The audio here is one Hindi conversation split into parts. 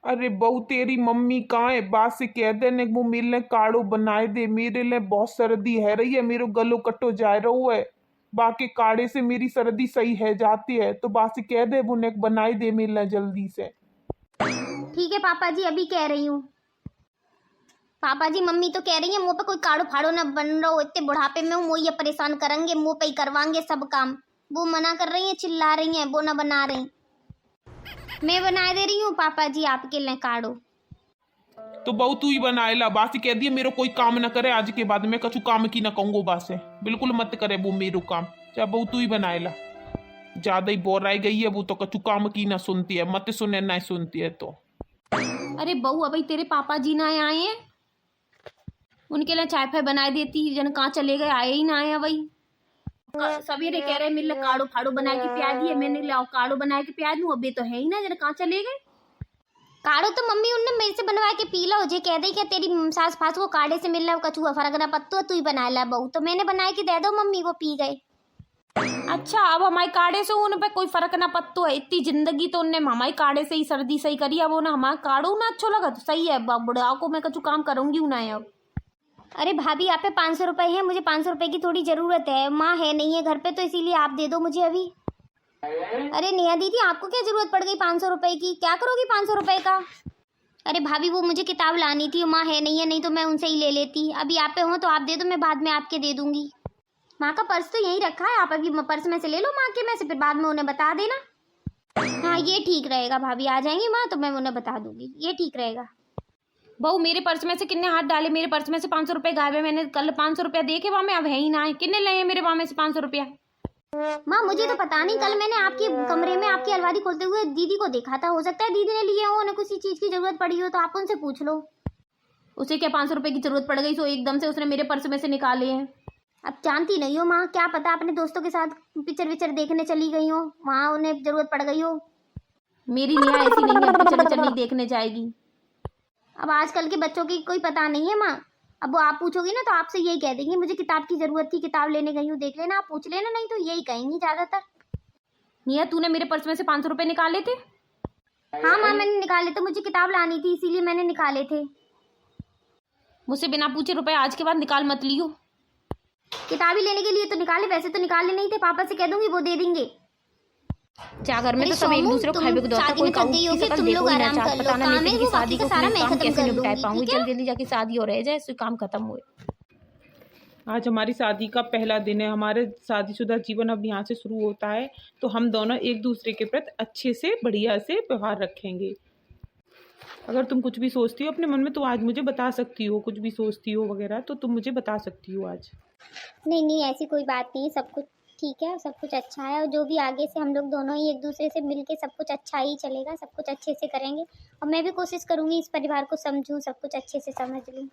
अरे बहू तेरी मम्मी कहाँ है? बात से कह दे ने वो मेरे लिए काढ़ो बनाए दे। मेरे लिए बहुत सर्दी है रही है, मेरे गलो कट्टो जा रहा है। बाकी काढ़े से मेरी सर्दी सही है जाती है, तो बात से कह दे वो ने बनाई दे मेरे लिए जल्दी से। ठीक है पापा जी, अभी कह रही हूँ। पापा जी मम्मी तो कह रही है मुंह पे कोई काढ़ो फाड़ो ना बन रहा हो, इतने बुढ़ापे में वो ये परेशान करेंगे, मुंह पे ही करवाएंगे सब काम। वो मना कर रही है, चिल्ला रही है, वो ना बना रही। मैं बना दे रही हूँ पापा जी आपके लिए काढ़ो। तो बहू तू ही बनाए ला। बासी कह दिए मेरे कोई काम ना करे आज के बाद, मैं कछु काम की ना कहूंगो बासे, बिल्कुल मत करे वो मेरो काम। चाहे बहू तू ही बनाए ला। ज्यादा ही बोर आई गई है वो, तो कछु काम की ना सुनती है, मत सुने ना सुनती है तो। अरे बहू अभी तेरे पापा जी ना आए हैं, उनके लिए चाय फाय बनाई देती। जन कहाँ चले गए, आए ही ना आए वही। सवेरे कह रहे मेरे लिए काढ़ो फाड़ो बना के पिया दिए, मैंने लाओ काढ़ो बना के पिया दूं, अभी तो है ही ना, जन कहाँ चले गए। काढ़ो तो मम्मी उनने मेरे से बनवा के पी लो, जे कह दे क्या तेरी सास फास को काढ़े से मिल रहा कछुआ फर्क ना पत्तो, तू ही बना ला बहू, तो मैंने बना के दे दो मम्मी, वो पी गए। अच्छा अब हमारे काढ़े से उन पे कोई फर्क ना पत्तो है, इतनी जिंदगी तो उनने हमारे काढ़े से ही सर्दी सही करी, अब वो ना हमारा काढ़ो ना अच्छा लगा तो सही है, बुढ़ाओ को मैं कछु काम करूंगी ना अब। अरे भाभी आप पे 500 रुपए है, मुझे 500 रुपए की थोड़ी जरूरत है, माँ है नहीं है घर पे, तो इसीलिए आप दे दो मुझे अभी। अरे नेहा दीदी आपको क्या जरूरत पड़ गई 500 रुपए की, क्या करोगी 500 रुपए का? अरे भाभी वो मुझे किताब लानी थी, माँ है नहीं है, नहीं तो मैं उनसे ही ले लेती। अभी आप पे हो तो आप दे दो, मैं बाद में आपके दे दूंगी। माँ का पर्स तो यहीं रखा है, आप अभी पर्स में से ले लो माँ के में से, फिर बाद में उन्हें बता देना। हाँ ये ठीक रहेगा भाभी, आ जाएंगी माँ तो मैं उन्हें बता दूंगी, ये ठीक रहेगा। बहू मेरे पर्स में से कितने हाथ डाले, मेरे पर्स में से 500 रुपए गायब है, मैंने कल 500 रुपया दे के वहाँ में, अब है ही ना है, कितने ले मेरे वहाँ में से 500 रुपया? माँ मुझे तो पता नहीं, कल मैंने आपके कमरे में आपकी अलमारी खोलते हुए दीदी को देखा था, हो सकता है दीदी ने लिए हो, उन्हें किसी चीज की जरूरत पड़ी हो, तो आप उनसे पूछ लो। उसे क्या 500 रुपए की जरूरत पड़ गई, सो एकदम से उसने मेरे पर्स में से निकाले हैं। अब जानती नहीं हो माँ, क्या पता अपने दोस्तों के साथ पिक्चर विक्चर देखने चली गई हो, वहाँ उन्हें जरूरत पड़ गई हो। मेरी नेहा ऐसी नहीं है पिक्चर विक्चर नहीं देखने जाएगी। अब आजकल के बच्चों की कोई पता नहीं है माँ, अब वो आप पूछोगी ना तो आपसे यही कह देंगे मुझे किताब की जरूरत थी, किताब लेने गई हूँ, देख लेना, आप पूछ लेना, नहीं तो यही कहेंगी ज्यादातर। निया तूने मेरे पर्स में से 500 रुपए निकाले थे? हाँ माँ मैंने निकाले थे, मुझे किताब लानी थी इसीलिए मैंने निकाले थे। मुझसे बिना पूछे रुपए आज के बाद निकाल मत लियो। किताबी लेने के लिए तो निकाले, वैसे तो निकाले नहीं थे, पापा से कह दूंगी वो दे देंगे। क्या घर में तो सब एक दूसरे को खाए बिगड़ता, कोई कहूं कि सकल देखो ही ना चाह, पता ना लेकिन की शादी को सारा मैं कैसे निपटा पाऊंगी, जल्दी जल्दी जाके शादी हो रहे जाए, काम खत्म हुए। आज हमारी शादी का पहला दिन है, हमारे शादीशुदा जीवन अब यहाँ से शुरू होता है, तो हम दोनों एक दूसरे के प्रति अच्छे से बढ़िया से व्यवहार रखेंगे। अगर तुम कुछ भी सोचती हो अपने मन में तो आज मुझे बता सकती हो, कुछ भी सोचती हो वगैरह तो तुम मुझे बता सकती हो आज। नहीं ऐसी कोई बात नहीं, सब कुछ ठीक है, सब कुछ अच्छा है, और जो भी आगे से हम लोग दोनों ही एक दूसरे से मिलके सब कुछ अच्छा ही चलेगा, सब कुछ अच्छे से करेंगे, और मैं भी कोशिश करूंगी इस परिवार को समझूं, सब कुछ अच्छे से समझ लूं।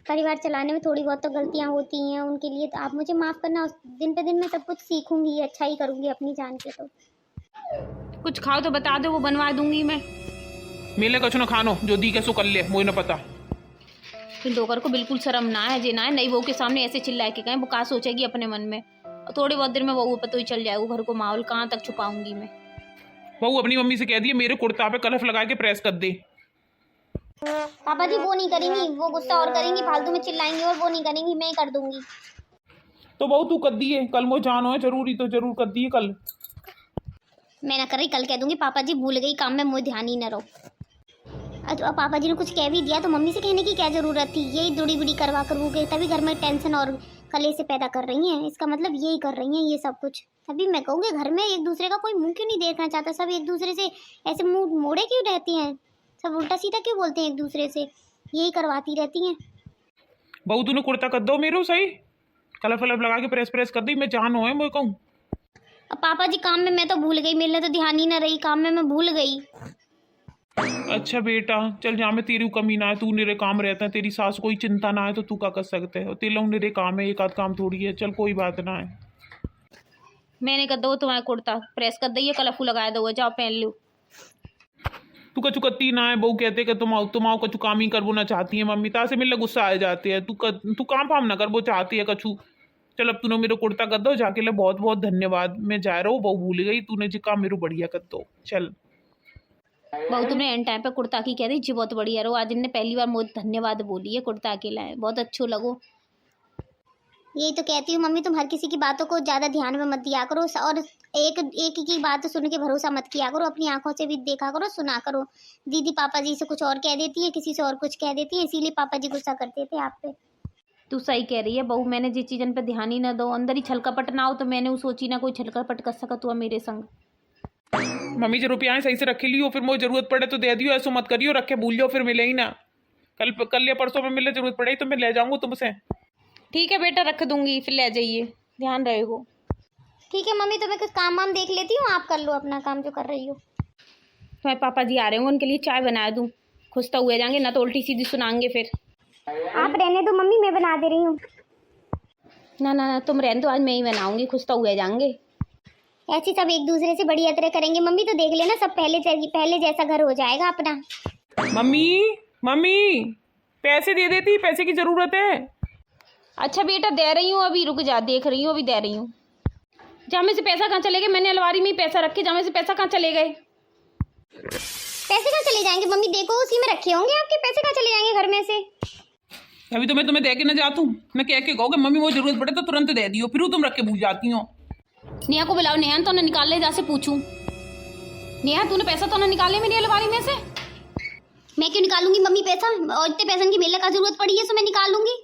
परिवार चलाने में थोड़ी बहुत तो गलतियां होती हैं, उनके लिए तो आप मुझे माफ़ करना, दिन पे दिन मैं सब कुछ सीखूंगी, अच्छा ही करूंगी अपनी जान के। तो कुछ खाओ तो बता दो, वो बनवा दूंगी मैं। मेले कछु न खानो, जो दी के सो कर ले, मुझे न पता। फिर डोकर को बिल्कुल शर्म ना है, जे ना है, नई बहू के सामने ऐसे चिल्लाए के कहें, वो क्या सोचेगी अपने मन में, और थोड़ी बहुत देर में बहू पता ही चल जाएगा घर को माहौल, कहाँ तक छुपाऊंगी मैं। बहू अपनी मम्मी से कह दिए मेरे कुर्ता पे कलफ लगा के प्रेस कर दे। पापा जी वो नहीं करेंगी, वो गुस्सा और करेंगी, फालतू में चिल्लाएंगी, और वो नहीं करेंगी, मैं ही कर दूंगी। तो बहू तू कर दिए, कल मुझे जानो है जरूरी, तो जरूर कर दिए कल। मैं ना कर रही, कल कह दूंगी पापा जी भूल गई, काम में मुझे ध्यान ही न रहो। अच्छा पापा जी ने कुछ कह भी दिया तो मम्मी से कहने की क्या जरूरत थी, यही दुड़ी बुड़ी करवा करवूगे, तभी घर में टेंशन और कलेश से पैदा कर रही हैं, इसका मतलब यही कर रही हैं ये सब कुछ। तभी मैं कहूँगी घर में एक दूसरे का कोई मुंह क्यों नहीं देखना चाहता, सब एक दूसरे से ऐसे मुंह मोड़े क्यों रहती हैं, सब उल्टा सीधा क्यों बोलते हैं एक दूसरे से, यही करवाती रहती हैं। बहू तूने कुर्ता कर दो मेरे सही, कलफ वलफ लगा के प्रेस प्रेस कर दी, मैं जानो है मुझे कहूँ। अब पापा जी काम में मैं तो भूल गई, मिलने तो ध्यान ही ना रही, काम में मैं भूल गई। अच्छा बेटा चल, जहाँ में तेरी कमी ना है, तू मेरे काम रहता है, तेरी सास कोई चिंता ना है तो तू क्या कर सकते है, तेरे लोग मेरे काम है, एक आध काम थोड़ी है, चल कोई बात ना है। मैंने कर दो तुम्हारा कुर्ता प्रेस कर दिए, कलफू लगाया दो, जाओ पहन लो। तू कछु करती ना है, बहू कहते कि तुम आओ कछु काम ही करबो ना चाहती है, मम्मी तासे मिलने गुस्सा आ जाती है, तू काम फाम ना करबो चाहती है कछु। चल अब तूने मेरे कुर्ता कर दो जाके, ले बहुत बहुत धन्यवाद, मैं जा रहा हूँ, बहू भूल गई, तूने जी काम मेरे बढ़िया कर दो, चल। बहू तुमने एंड टाइम पे कुर्ता की कह दी जी, बहुत बढ़िया रहो। आज इनने पहली बार मुझे धन्यवाद बोली है कुर्ता के लाए, बहुत अच्छो लगो। यही तो कहती हूँ मम्मी, तुम हर किसी की बातों को ज़्यादा ध्यान में मत दिया करो और एक एक की बात सुन के भरोसा मत किया करो, अपनी आंखों से भी देखा करो, सुना करो। दीदी पापा जी से कुछ और कह देती है, किसी से और कुछ कह देती है, इसीलिए पापा जी गुस्सा करते थे आप पे। तू सही कह रही है बहू, मैंने जिस चीज़न पे ध्यान ही ना दो, अंदर ही छलकपट ना हो तो मैंने वो सोची ना कोई छलकपट कर सकत हुआ मेरे संग। मम्मी जो रुपया सही से रखे लियो, फिर मुझे जरूरत पड़े तो दे दियो, ऐसा मत करियो, रखे भूल जाओ फिर मिले ही ना। कल या परसों में मिले, जरूरत पड़े तो मैं ले जाऊंगा तुमसे। ठीक है बेटा, रख दूंगी, फिर ले जाइए, ध्यान रहेगो। ठीक है मम्मी, तो मैं कुछ काम वाम देख लेती हूँ, आप कर लो अपना काम जो कर रही हो। तुम्हारे पापा जी आ रहे होंगे, उनके लिए चाय बना दूं, खुश तो हुए जाएंगे ना तो उल्टी सीधी सुनाएंगे फिर। आप रहने दो मम्मी, मैं बना दे रही हूँ। ना ना ना तुम रहने दो, आज मैं ही बनाऊंगी, खुश तो हुए जाएंगे। ऐसे सब एक दूसरे से बढ़िया तरह करेंगे मम्मी, तो देख लेना सब पहले जैसा घर हो जाएगा अपना। मम्मी पैसे दे देती, पैसे की जरूरत है। अच्छा बेटा दे रही हूँ, अभी रुक जा, देख रही हूँ, अभी दे रही हूँ। जामे से पैसा कहाँ चले गए? मैंने अलमारी में ही पैसा रखे, जामे से पैसा कहाँ चले गए? पैसे कहाँ चले जाएंगे मम्मी? देखो उसी में रखे होंगे आपके, पैसे कहाँ चले जाएंगे घर में से? अभी तो मैं तुम्हें दे के न जाता हूँ, मैं कह के कहोगे मम्मी वो जरूरत पड़े तो तुरंत दे दियो, फिर तुम रख के भूल जाती हो। नेहा को बुलाओ, नेहा तो ना निकाल ले, जा से पूछूं। नेहा तूने पैसा तो ना निकाले मेरी अलमारी में से? मैं क्यों निकालूंगी मम्मी पैसा? और इतने पैसे की मेले का जरूरत पड़ी है तो मैं निकाल लूंगी।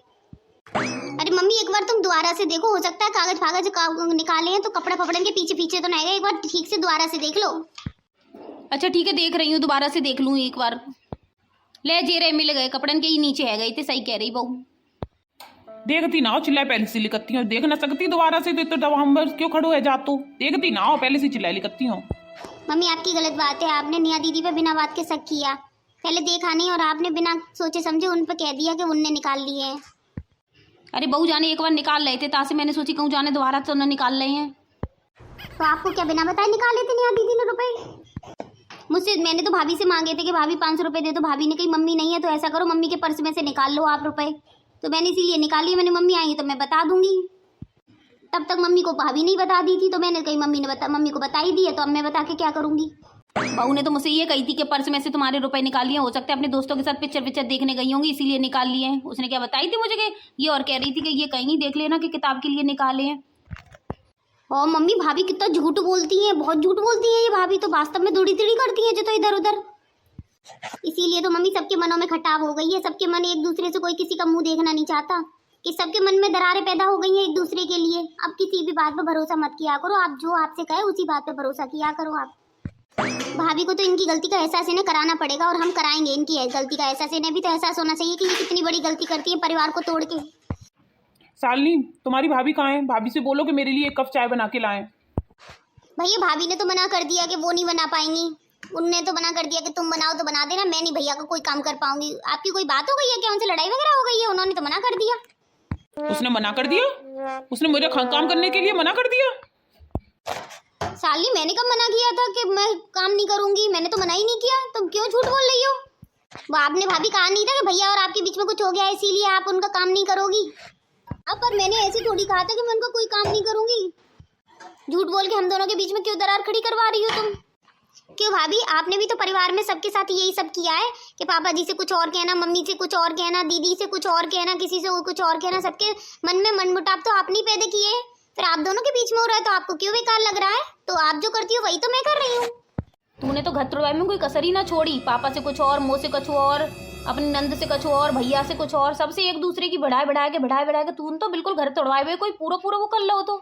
अरे मम्मी एक बार तुम दोबारा से देखो, हो सकता है कागज फागज निकाले हैं तो कपड़ा फपड़न के पीछे पीछे तो नहीं गए, एक बार ठीक से दोबारा से देख लो। अच्छा ठीक है, देख रही हूँ, दोबारा से देख लूँ एक बार। ले जे रहे मिल गए, कपड़न के ही नीचे है गई थे, सही कह रही बहू। देखती ना हो, चिल्लाए पहले से लिखती हो, देख ना सकती दोबारा से तो दवा हम क्यों खड़ो है जातो, देखती ना हो, पहले से चिल्लाए लिखती हो। मम्मी आपकी गलत बात है, आपने नेहा दीदी पे बिना बात के शक किया, पहले देखा नहीं और आपने बिना सोचे समझे उन पर कह दिया कि उनने निकाल लिए हैं। अरे बहू जाने एक बार निकाल रहे थे, तासे मैंने सोची कहूँ जाने दोबारा तो ना निकाल रहे हैं। तो आपको क्या बिना बताए निकाल लेते नेहा दीदी ने रुपए? मुझसे मैंने तो भाभी से मांगे थे कि भाभी 500 रुपए दे दो, भाभी ने कही मम्मी नहीं है तो ऐसा करो मम्मी के पर्स में से निकाल लो आप रुपए, तो मैंने इसीलिए निकाली। मैंने मम्मी आएंगी तो मैं बता दूंगी, तब तक मम्मी को भाभी नहीं बता दी थी तो मैंने कही मम्मी को बता ही दी है, तो अब मैं बता के क्या करूंगी। बहू ने तो मुझसे ये कही थी कि पर्स में से तुम्हारे रुपए निकाल लिए, हो सकता है अपने दोस्तों के साथ पिक्चर देखने गई होंगी इसीलिए निकाल लिए हैं। उसने क्या बताई थी मुझे कि ये, और कह रही थी कि ये कहीं नहीं देख लेना कि किताब के लिए निकाले हैं। और मम्मी भाभी कितना झूठ बोलती हैं, बहुत झूठ बोलती हैं ये भाभी, तो वास्तव में दौड़ी तिड़ी करती हैं जो तो इधर उधर। इसीलिए तो मम्मी सबके मनों में खटाव हो गई है, सबके मन एक दूसरे से, कोई किसी का मुंह देखना नहीं चाहता, कि सबके मन में दरारें पैदा हो गई हैं एक दूसरे के लिए। अब किसी भी बात पर भरोसा मत किया करो, आप जो आपसे कहे उसी बात पर भरोसा किया करो आप। भाभी को तो इनकी गलती का एहसास इन्हें कराना पड़ेगा और हम कराएंगे इनकी गलती का एहसास। इन्हें भी तो एहसास होना चाहिए कि ये कितनी बड़ी गलती करती है परिवार को तोड़ के। शालिनी तुम्हारी भाभी कहाँ है? भाभी से बोलो कि मेरे लिए 1 कप चाय बना के लाएं। भैया भाभी ने तो मना कर दिया कि वो नहीं बना पाएंगी, उनने तो मना कर दिया कि तुम बनाओ तो बना देना, मैं नहीं भैया का कोई काम कर पाऊंगी। आपकी कोई बात हो गई है क्या? उनसे लड़ाई वगैरह हो गई है? उन्होंने तो मना कर दिया। उसने मना कर दिया? उसने मुझे काम करने के लिए मना कर दिया? साली मैंने कब मना किया था कि मैं काम नहीं करूंगी? मैंने तो मना ही नहीं किया, तुम क्यों झूठ बोल रही हो? वो आपने भाभी कहा नहीं था कि भैया और आपके बीच में कुछ हो गया है इसीलिए आप उनका काम नहीं करोगी? अब पर मैंने ऐसे थोड़ी कहा था कि मैं उनका कोई काम नहीं करूंगी। झूठ बोल के हम दोनों के बीच में क्यों दरार खड़ी करवा रही हो तुम? क्यों भाभी, आपने भी तो परिवार में सबके साथ यही सब किया है कि पापा जी से कुछ और कहना, मम्मी से कुछ और कहना, दीदी से कुछ और कहना, किसी से कुछ और कहना, सबके मन में मनमुटाव तो आपने ही पैदा किए हैं। फिर आप दोनों के बीच में हो रहा है तो आपको क्यों बेकार लग रहा है? तो आप जो करती हो वही तो मैं कर रही हूँ। तूने तो घर तोड़वाई में कोई कसर ही ना छोड़ी, पापा से कुछ और, मुँह से कुछ और, अपनी नंद से कुछ और, भैया से कुछ और, सबसे एक दूसरे की बढ़ाए के तूने तो बिल्कुल घर तोड़वाए हुए कोई पूरा वो कर लो। तो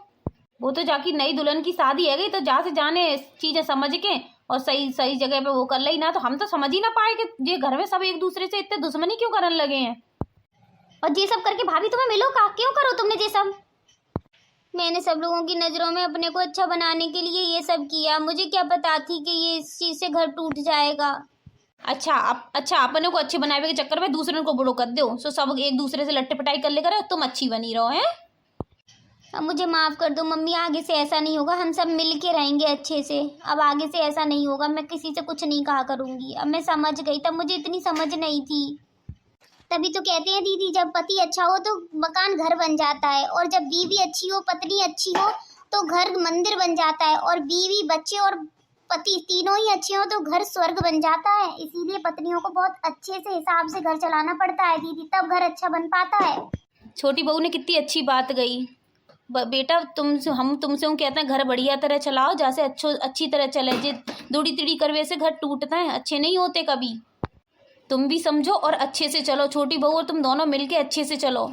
वो तो जाके नई दुल्हन की शादी है गई तो जा से जाने चीजें समझ के और सही जगह पे वो कर ली ना, तो हम तो समझ ही ना पाए कि ये घर में सब एक दूसरे से इतने दुश्मनी क्यों करने लगे हैं। और ये सब करके भाभी तुम्हें मिलो का क्यों करो तुमने ये सब? मैंने सब लोगों की नज़रों में अपने को अच्छा बनाने के लिए ये सब किया, मुझे क्या पता थी कि ये इस चीज़ से घर टूट जाएगा। अच्छा अपने को अच्छे बनावे के चक्कर में दूसरे को बुरो कर दो, सो सब एक दूसरे से लट्टे पटाई कर लेकर तुम अच्छी बनी रहो हैं। अब मुझे माफ़ कर दो मम्मी, आगे से ऐसा नहीं होगा, हम सब मिल के रहेंगे अच्छे से। अब आगे से ऐसा नहीं होगा, मैं किसी से कुछ नहीं कहा करूँगी। अब मैं समझ गई, तब मुझे इतनी समझ नहीं थी। तभी तो कहते हैं दीदी, जब पति अच्छा हो तो मकान घर बन जाता है, और जब बीवी अच्छी हो, पत्नी अच्छी हो तो घर मंदिर बन जाता है, और बीवी बच्चे और पति तीनों ही अच्छे हो तो घर स्वर्ग बन जाता है, इसीलिए पत्नियों को बहुत अच्छे से हिसाब से घर चलाना पड़ता है दीदी, तब घर अच्छा बन पाता है। छोटी बहू ने कितनी अच्छी बात कही। बेटा हम तुमसे कहते हैं घर बढ़िया तरह चलाओ, जैसे अच्छी तरह चले। जे दूड़ी तिड़ी करवे से घर टूटता है, अच्छे नहीं होते कभी। तुम भी समझो और अच्छे से चलो, छोटी बहू और तुम दोनों मिलके अच्छे से चलो।